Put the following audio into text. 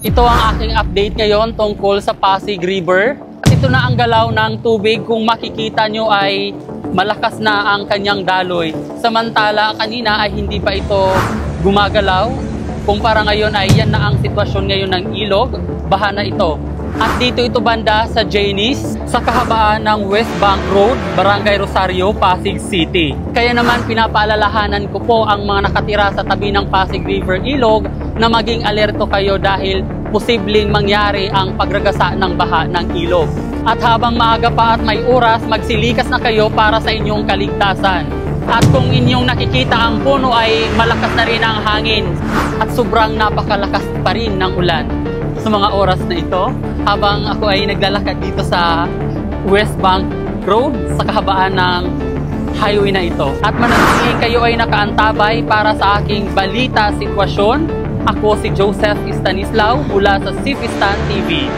Ito ang aking update ngayon tungkol sa Pasig River. Ito na ang galaw ng tubig. Kung makikita nyo ay malakas na ang kanyang daloy. Samantala kanina ay hindi pa ito gumagalaw. Kumpara ngayon ay yan na ang sitwasyon ngayon ng ilog. Baha na ito. At dito ito banda sa Janice, sa kahabaan ng West Bank Road, Barangay Rosario, Pasig City. Kaya naman pinapaalalahanan ko po ang mga nakatira sa tabi ng Pasig River Ilog na maging alerto kayo dahil posibleng mangyari ang pagragasa ng baha ng ilog. At habang maaga pa at may oras, magsilikas na kayo para sa inyong kaligtasan. At kung inyong nakikita ang puno ay malakas na rin ang hangin at sobrang napakalakas pa rin ng ulan. Sa mga oras na ito, habang ako ay naglalakad dito sa West Bank Road, sa kahabaan ng highway na ito. At manatiling kayo ay nakaantabay para sa aking balita sitwasyon. Ako si Joseph Stanislao mula sa Sifistan TV.